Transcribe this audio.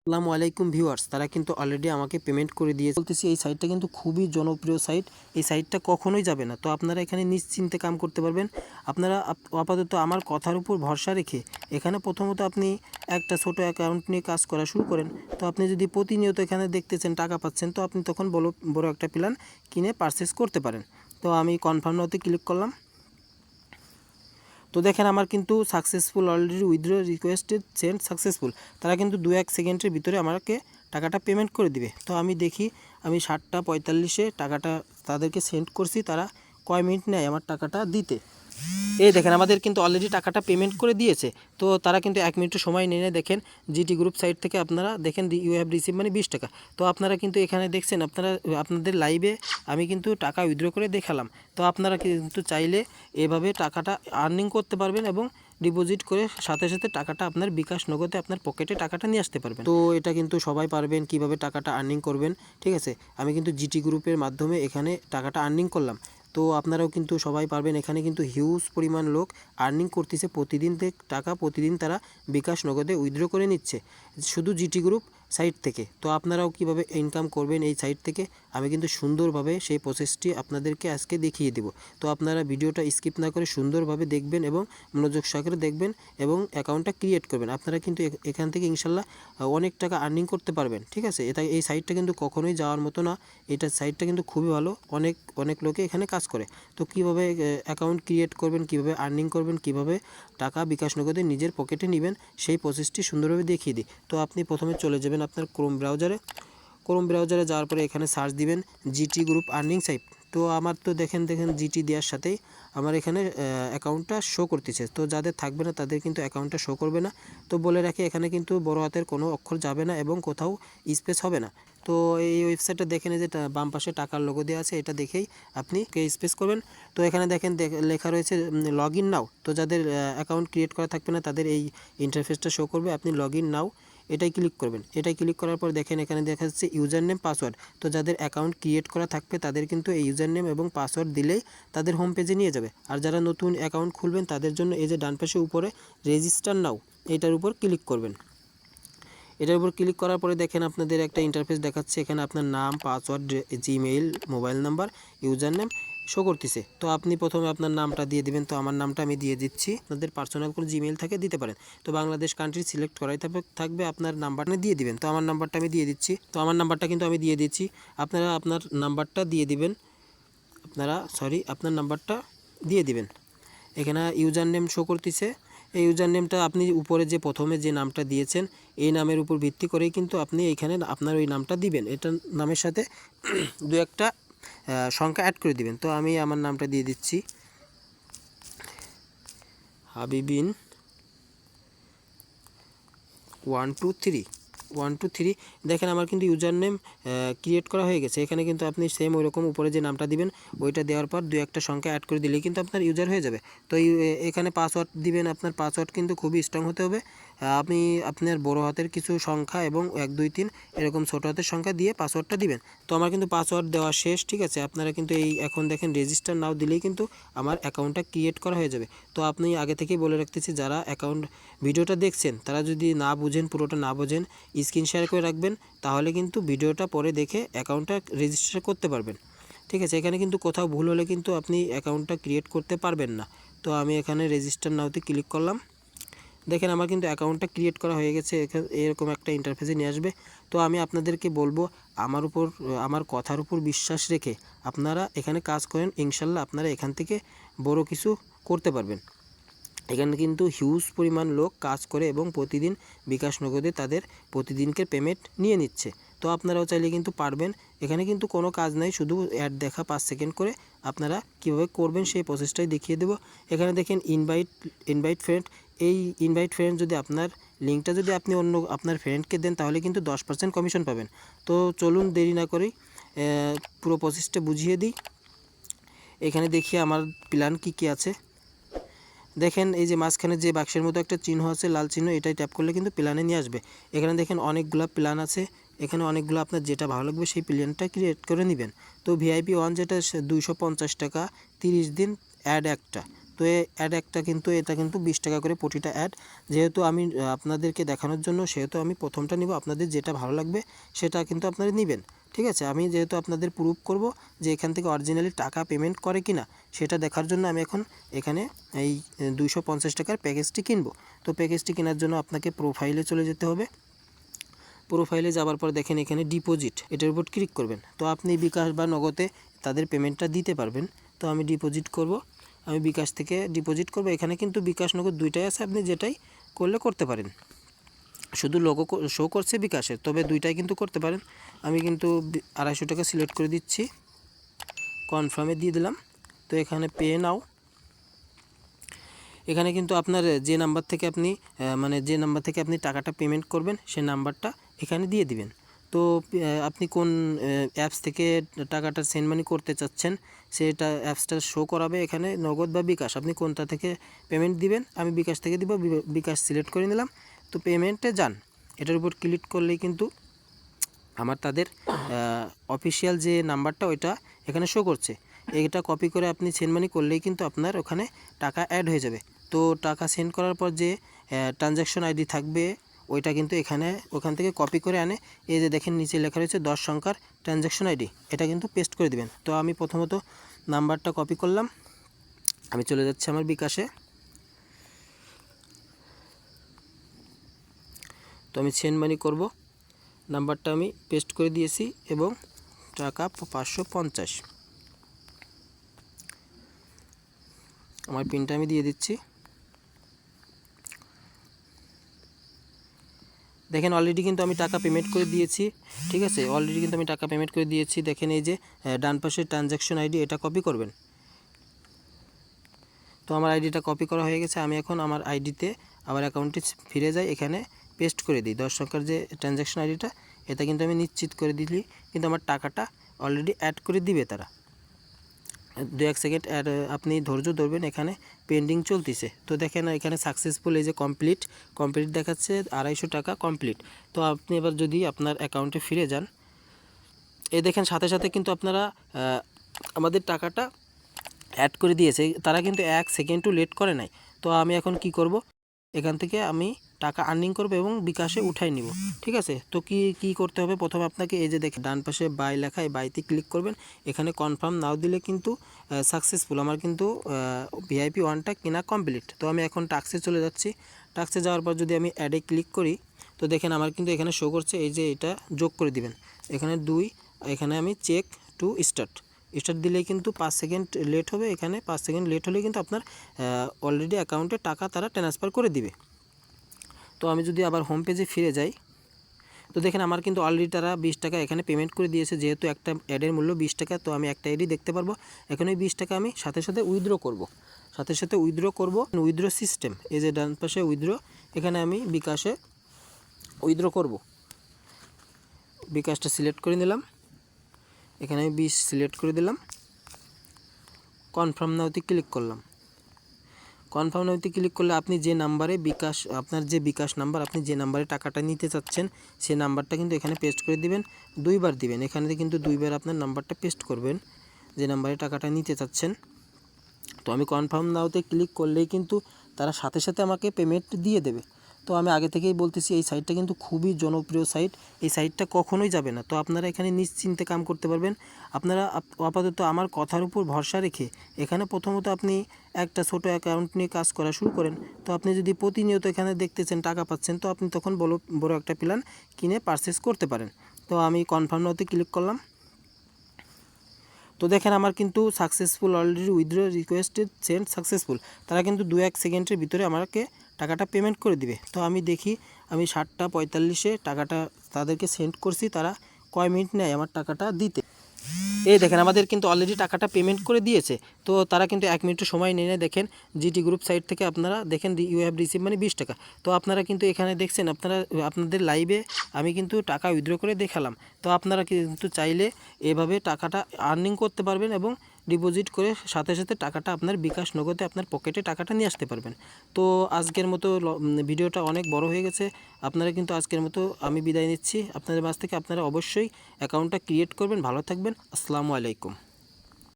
আসসালামু আলাইকুম ভিউয়ার্স, তারা কিন্তু অলরেডি আমাকে পেমেন্ট করে দিয়ে বলতেছি। এই সাইটটা কিন্তু খুবই জনপ্রিয় সাইট। এই সাইটটা কখনোই যাবে না। তো আপনারা এখানে নিশ্চিন্তে কাম করতে পারবেন। আপনারা আপাতত আমার কথার উপর ভরসা রেখে এখানে প্রথমত আপনি একটা ছোট অ্যাকাউন্ট নিয়ে কাজ করা শুরু করেন। তো আপনি যদি প্রতিনিয়ত এখানে দেখতেছেন টাকা পাচ্ছেন, তো আপনি তখন বড় একটা প্ল্যান কিনে পারচেস করতে পারেন। তো আমি কনফার্ম নাওতে ক্লিক করলাম। তো দেখেন আমার কিন্তু successful, already withdraw requested send successful. তারা কিন্তু 2-1 সেকেন্ডের ভিতরে আমাকে টাকাটা পেমেন্ট করে দিবে। তো আমি দেখি, আমি 7:45 টাকাটা তাদেরকে সেন্ড করছি। তারা কয় মিনিট নেয় আমার টাকাটা দিতে। এই দেখেন আমাদের কিন্তু অলরেডি টাকাটা পেমেন্ট করে দিয়েছে। তো তারা কিন্তু 1 মিনিটও সময় নিয়ে নেয়। দেখেন জিটি গ্রুপ সাইট থেকে আপনারা দেখেন ইউ হ্যাভ রিসিভ মানে 20 টাকা। তো আপনারা কিন্তু এখানে দেখছেন, আপনাদের লাইভে আমি কিন্তু টাকা উইথড্র করে দেখালাম। তো আপনারা কিন্তু চাইলে এভাবে টাকাটা আর্নিং করতে পারবেন এবং ডিপোজিট করে সাথে সাথে টাকাটা আপনার বিকাশ নগদে আপনার পকেটে টাকাটা নিয়ে আসতে পারবেন। তো এটা কিন্তু সবাই পারবেন কিভাবে টাকাটা আর্নিং করবেন। ঠিক আছে, আমি কিন্তু জিটি গ্রুপের মাধ্যমে এখানে টাকাটা আর্নিং করলাম। তো আপনারাও কিন্তু সবাই পারবেন। এখানে কিন্তু হিউজ পরিমাণ লোক আর্নিং করতেছে প্রতিদিন, টাকা প্রতিদিন তারা বিকাশ নগদে উইথড্র করে নিচ্ছে শুধু জিটি গ্রুপ সাইট থেকে। তো আপনারাও কিভাবে ইনকাম করবেন এই সাইট থেকে আমি কিন্তু সুন্দরভাবে সেই প্রসেসটি আপনাদেরকে আজকে দেখিয়ে দেব। তো আপনারা ভিডিওটা স্কিপ না করে সুন্দরভাবে দেখবেন এবং মনোযোগ সহকারে দেখবেন এবং অ্যাকাউন্টটা ক্রিয়েট করবেন। আপনারা কিন্তু এখান থেকে ইনশাল্লাহ অনেক টাকা আর্নিং করতে পারবেন। ঠিক আছে, এই সাইটটা কিন্তু কখনোই যাওয়ার মতো না। এটা সাইটটা কিন্তু খুবই ভালো, অনেক লোকে এখানে কাজ করে। তো কিভাবে অ্যাকাউন্ট ক্রিয়েট করবেন, কিভাবে আর্নিং করবেন, কিভাবে টাকা বিকাশ নগদে নিজের পকেটে নেবেন, সেই প্রসেসটি সুন্দরভাবে দেখিয়ে দিই। তো আপনি প্রথমে চলে যাবেন আপনার ক্রোম ব্রাউজারে যাওয়ার পরে এখানে সার্চ দিবেন জিটি গ্রুপ আর্নিং সাইট। তো আমার তো দেখেন জিটি দেওয়ার সাথেই আমার এখানে অ্যাকাউন্টটা শো করতেছে। তো যাদের থাকবে না তাদের কিন্তু অ্যাকাউন্টটা শো করবে না। তো বলে রাখি, এখানে কিন্তু বড় হাতের কোনো অক্ষর যাবে না এবং কোথাও স্পেস হবে না। তো এই ওয়েবসাইটটা দেখেন, যে বাম পাশে টাকার লোগো দেওয়া আছে, এটা দেখেই আপনি স্পেস করবেন। তো এখানে দেখেন লেখা রয়েছে লগ ইন নাও। তো যাদের অ্যাকাউন্ট ক্রিয়েট করা থাকবে না তাদের এই ইন্টারফেসটা শো করবে। আপনি লগ ইন নাও এটাই ক্লিক করবেন। এটাই ক্লিক করার পর দেখেন এখানে দেখা যাচ্ছে ইউজার নেম পাসওয়ার্ড। তো যাদের অ্যাকাউন্ট ক্রিয়েট করা থাকবে তাদের কিন্তু এই ইউজার নেম এবং পাসওয়ার্ড দিলেই তাদের হোম পেজে নিয়ে যাবে। আর যারা নতুন অ্যাকাউন্ট খুলবেন তাদের জন্য এই যে ডান পাশে উপরে রেজিস্টার নাও, এটার উপর ক্লিক করবেন। এটার উপর ক্লিক করার পরে দেখেন আপনাদের একটা ইন্টারফেস দেখাচ্ছে। এখানে আপনার নাম, password, Gmail, mobile number, user name show করতেছে। তো আপনি প্রথমে আপনার নামটা দিয়ে দিবেন। তো আমার নামটা আমি দিয়ে দিচ্ছি। আপনাদের পার্সোনাল কোনো জিমেইল থাকে দিতে পারেন। তো বাংলাদেশ কান্ট্রি সিলেক্ট করাই থাকবে, আপনার নাম্বারটা দিয়ে দিবেন। তো আমার নাম্বারটা আমি দিয়ে দিচ্ছি। তো আমার নাম্বারটা কিন্তু আমি দিয়ে দিচ্ছি। আপনারা আপনার নাম্বারটা দিয়ে দিবেন। আপনার নাম্বারটা দিয়ে দিবেন। এখানে ইউজার নেম শো করতেছে। এই ইউজার নেমটা আপনি উপরে যে প্রথমে যে নামটা দিয়েছেন এই নামের উপর ভিত্তি করেই কিন্তু আপনি এইখানে আপনার ওই নামটা দিবেন। এটা নামের সাথে দু একটা সংখ্যা অ্যাড করে দিবেন। তো আমি আমার নামটা দিয়ে দিচ্ছি হাবিবিন 123। দেখেন আমার কিন্তু ইউজার নেম ক্রিয়েট করা হয়ে গেছে। এখানে কিন্তু আপনি সেম ওইরকম উপরে যে নামটা দিবেন ওইটা দেওয়ার পর দু একটা সংখ্যা অ্যাড করে দিলেই কিন্তু আপনার ইউজার হয়ে যাবে। তো এখানে পাসওয়ার্ড দিবেন। আপনার পাসওয়ার্ড কিন্তু খুবই স্ট্রং হতে হবে। আপনি আপনার বড় হাতের কিছু সংখ্যা এবং 1 2 3 এরকম ছোটো হাতের সংখ্যা দিয়ে পাসওয়ার্ডটা দিবেন। তো আমার কিন্তু পাসওয়ার্ড দেওয়া শেষ। ঠিক আছে, আপনারা কিন্তু এখন দেখেন রেজিস্টার নাও দিলেই কিন্তু আমার অ্যাকাউন্টটা ক্রিয়েট করা হয়ে যাবে। তো আপনি আগে থেকেই বলে রাখতেছি, যারা অ্যাকাউন্ট ভিডিওটা দেখছেন তারা যদি না বুঝেন, পুরোটা না বোঝেন, স্ক্রিন শেয়ার করে রাখবেন। তাহলে কিন্তু ভিডিওটা পরে দেখে অ্যাকাউন্টটা রেজিস্টার করতে পারবেন। ঠিক আছে, এখানে কিন্তু কোথাও ভুল হলে কিন্তু আপনি অ্যাকাউন্টটা ক্রিয়েট করতে পারবেন না। তো আমি এখানে রেজিস্টার নাওতে ক্লিক করলাম। দেখেন আমার কিন্তু অ্যাকাউন্টটা ক্রিয়েট করা হয়ে গেছে। এরকম একটা ইন্টারফেসে নিয়ে আসবে। তো আমি আপনাদেরকে বলবো, আমার কথার উপর বিশ্বাস রেখে আপনারা এখানে কাজ করেন। ইনশাল্লাহ আপনারা এখান থেকে বড় কিছু করতে পারবেন। এখানে কিন্তু হিউজ পরিমাণ লোক কাজ করে এবং প্রতিদিন বিকাশ নগদে তাদের প্রতিদিনকে পেমেন্ট নিয়ে নিচ্ছে। তো আপনারাও চাইলে কিন্তু পারবেন। এখানে কিন্তু কোনো কাজ নাই, শুধু অ্যাড দেখা 5 সেকেন্ড করে। আপনারা কীভাবে করবেন সেই প্রসেসটাই দেখিয়ে দেবো। এখানে দেখেন ইনভাইট ফ্রেন্ড। এই ইনভাইট ফ্রেন্ড যদি আপনার লিঙ্কটা যদি আপনি অন্য আপনার ফ্রেন্ডকে দেন তাহলে কিন্তু 10% কমিশন পাবেন। তো চলুন দেরি না করেই পুরো প্রসেসটা বুঝিয়ে দিই। এখানে দেখি আমার প্ল্যান কী আছে। দেখেন এই যে মাঝখানে যে বাক্সের মতো একটা চিহ্ন আছে, লাল চিহ্ন, এটাই ট্যাপ করলে কিন্তু প্ল্যানে নিয়ে আসবে। এখানে দেখেন অনেকগুলো প্ল্যান আছে। এখানে অনেকগুলো আপনার যেটা ভালো লাগবে সেই প্ল্যানটা ক্রিয়েট করে নেবেন। তো VIP 1 যেটা 250 টাকা, 30 দিন, অ্যাড একটা। তো অ্যাড একটা কিন্তু এটা কিন্তু 20 টাকা করে প্রতিটা অ্যাড। যেহেতু আমি আপনাদেরকে দেখানোর জন্য সেহেতু আমি প্রথমটা নিব, আপনাদের যেটা ভালো লাগবে সেটা কিন্তু আপনারা নেবেন। ঠিক আছে, আমি যেহেতু আপনাদের প্রুফ করব যে এখান থেকে অরিজিনালি টাকা পেমেন্ট করে কিনা সেটা দেখার জন্য আমি এখন এখানে এই 250 টাকার প্যাকেজটি কিনবো। তো প্যাকেজটি কেনার জন্য আপনাকে প্রোফাইলে চলে যেতে হবে। প্রোফাইলে যাওয়ার পর দেখেন এখানে ডিপোজিট, এটার উপর ক্লিক করবেন। তো আপনি বিকাশ বা নগদে তাদের পেমেন্টটা দিতে পারবেন। তো আমি ডিপোজিট করব, আমি বিকাশ থেকে ডিপোজিট করব। এখানে কিন্তু বিকাশ নগদ দুইটাই আছে, আপনি যেটাই করলে করতে পারেন। শুধু লোগো শো করছে বিকাশের, তবে দুইটাই কিন্তু করতে পারেন। আমি কিন্তু 250 টাকা সিলেক্ট করে দিচ্ছি, কনফার্মে দিয়ে দিলাম। তো এখানে পে নাও, এখানে কিন্তু আপনার যে নাম্বার থেকে আপনি যে নাম্বার থেকে আপনি টাকাটা পেমেন্ট করবেন সেই নাম্বারটা এখানে দিয়ে দিবেন। তো আপনি কোন অ্যাপস থেকে টাকাটা সেন্ড মানি করতে চাচ্ছেন সেটা অ্যাপসটা শো করাবে এখানে, নগদ বা বিকাশ, আপনি কোনটা থেকে পেমেন্ট দিবেন। আমি বিকাশ থেকে দিব, বিকাশ সিলেক্ট করে নিলাম। তো পেমেন্টে যান, এটার উপর ক্লিক করলেই কিন্তু আমার তাদের অফিসিয়াল যে নাম্বারটা ওইটা এখানে শো করছে। এটা কপি করে আপনি সেন্ড মানি করলেই কিন্তু আপনার ওখানে টাকা অ্যাড হয়ে যাবে। তো টাকা সেন্ড করার পর যে ট্রানজ্যাকশন আইডি থাকবে ওইটা কিন্তু ওখান থেকে কপি করে আনে, এই যে দেখেন নিচে লেখা রয়েছে 10 সংখ্যার ট্রানজ্যাকশন আইডি, এটা কিন্তু পেস্ট করে দিবেন। তো আমি প্রথমত নাম্বারটা কপি করলাম, আমি চলে যাচ্ছি আমার বিকাশে। তো আমি সেন্ড মানি করব, নাম্বারটা আমি পেস্ট করে দিয়েছি এবং টাকা 550, আমার পিনটা আমি দিয়ে দিচ্ছি। দেখেন অলরেডি কিন্তু আমি টাকা পেমেন্ট করে দিয়েছি। ঠিক আছে, অলরেডি কিন্তু আমি টাকা পেমেন্ট করে দিয়েছি। দেখেন এই যে ডান পাশে ট্রানজ্যাকশন আইডি, এটা কপি করবেন। তো আমার আইডিটা কপি করা হয়ে গেছে। আমি এখন আমার আইডিতে আবার অ্যাকাউন্টে ফিরে যাই, এখানে পেস্ট করে দিই 10 সংখ্যার যে ট্রানজ্যাকশন আইডিটা, এটা কিন্তু আমি নিশ্চিত করে দিলি কিন্তু আমার টাকাটা অলরেডি অ্যাড করে দিবে তারা। 2-1 সেকেন্ড আপনি ধৈর্য ধরবেন, এখানে পেন্ডিং চলতেছে। তো দেখেন এখানে সাকসেসফুল, এই যে কমপ্লিট দেখাচ্ছে 250 টাকা কমপ্লিট। তো আপনি এবার যদি আপনার অ্যাকাউন্টে ফিরে যান, এই দেখেন সাথে সাথে কিন্তু আপনারা আমাদের টাকাটা অ্যাড করে দিয়েছে, তারা কিন্তু 1 সেকেন্ডও লেট করে নাই। তো আমি এখন কি করব, এখান থেকে আমি টাকা আর্নিং করব এবং বিকাশে উঠাই নিব। ঠিক আছে, তো কি করতে হবে, প্রথমে আপনাকে এই যে দেখেন ডান পাশে বাই লেখা, এই বাইতে ক্লিক করবেন। এখানে কনফার্ম নাও দিলে কিন্তু সাকসেসফুল, আমার কিন্তু ভিআইপি 1টা কেনা কমপ্লিট। তো আমি এখন টাস্কে চলে যাচ্ছি। টাস্কে যাওয়ার পর যদি আমি অ্যাডে ক্লিক করি, তো দেখেন আমার কিন্তু এখানে শো করছে এই যে এটা যোগ করে দিবেন, এখানে 2, এখানে আমি চেক টু স্টার্ট দিলেই কিন্তু 5 সেকেন্ড লেট হবে। এখানে 5 সেকেন্ড লেট হলে কিন্তু আপনার অলরেডি অ্যাকাউন্টে টাকা তারা ট্রান্সফার করে দিবে। তো আমি যদি আবার হোম পেজে ফিরে যাই, তো দেখেন আমার কিন্তু অলরেডি তারা 20 টাকা এখানে পেমেন্ট করে দিয়েছে। যেহেতু একটা অ্যাডের মূল্য 20 টাকা, তো আমি একটা অ্যাডই দেখতে পারবো। এখন ওই 20 টাকা আমি সাথে সাথে উইথড্র করব, উইথড্র সিস্টেম, এই যে ডান পাশে উইথড্র, এখানে আমি বিকাশে উইথড্র করব। বিকাশটা সিলেক্ট করে নিলাম, এখানে আমি 20 সিলেক্ট করে দিলাম, কনফার্ম নাওতে ক্লিক করলাম। কনফার্ম নাওতে ক্লিক করলে আপনি যে নাম্বারে বিকাশ, আপনার যে বিকাশ নাম্বার, আপনি যে নাম্বারে টাকাটা নিতে চাচ্ছেন সেই নাম্বারটা কিন্তু এখানে পেস্ট করে দিবেন। 2 বার দিবেন, এখানে কিন্তু 2 বার আপনার নাম্বারটা পেস্ট করবেন যে নাম্বারে টাকাটা নিতে চাচ্ছেন। তো আমি কনফার্ম নাওতে ক্লিক করলেই কিন্তু তারা সাথে সাথে আমাকে পেমেন্ট দিয়ে দেবে। তো আমি আগে থেকেই বলতেছি এই সাইটটা কিন্তু খুবই জনপ্রিয় সাইট, এই সাইটটা কখনোই যাবে না। তো আপনারা এখানে নিশ্চিন্তে কাম করতে পারবেন। আপনারা আপাতত আমার কথার উপর ভরসা রেখে এখানে প্রথমত আপনি একটা ছোট অ্যাকাউন্ট নিয়ে কাজ করা শুরু করেন। তো আপনি যদি প্রতিনিয়ত এখানে দেখতেছেন টাকা পাচ্ছেন, তো আপনি তখন বড় একটা প্ল্যান কিনে পারচেস করতে পারেন। তো আমি কনফার্ম নাওতে ক্লিক করলাম। তো দেখেন আমার কিন্তু successful, already withdraw requested send successful, তারা কিন্তু 2-1 সেকেন্ডের ভিতরে আমাকে টাকাটা পেমেন্ট করে দিবে। তো আমি দেখি, আমি 7:45 টাকাটা তাদেরকে সেন্ড করছি, তারা কয় মিনিট নেয় আমার টাকাটা দিতে। এই দেখেন আমাদের কিন্তু অলরেডি টাকাটা পেমেন্ট করে দিয়েছে। তো তারা কিন্তু 1 মিনিটও সময় নিয়ে নেয়। দেখেন জিটি গ্রুপ সাইট থেকে আপনারা দেখেন ইউ হ্যাভ রিসিভ মানে 20 টাকা। তো আপনারা কিন্তু এখানে দেখছেন, আপনাদের লাইভে আমি কিন্তু টাকা উইথড্র করে দেখালাম। তো আপনারা কিন্তু চাইলে এভাবে টাকাটা আর্নিং করতে পারবেন এবং ডিপোজিট করে সাথে সাথে টাকাটা আপনার বিকাশ নগদে আপনার পকেটে টাকাটা নিয়ে আসতে পারবেন। তো আজকের মতো ভিডিওটা অনেক বড় হয়ে গেছে, আপনারা কিন্তু আজকের মতো আমি বিদায় নিচ্ছি। আপনাদের মাঝ থেকে আপনারা অবশ্যই অ্যাকাউন্টটা ক্রিয়েট করবেন। ভালো থাকবেন, আসসালামু আলাইকুম।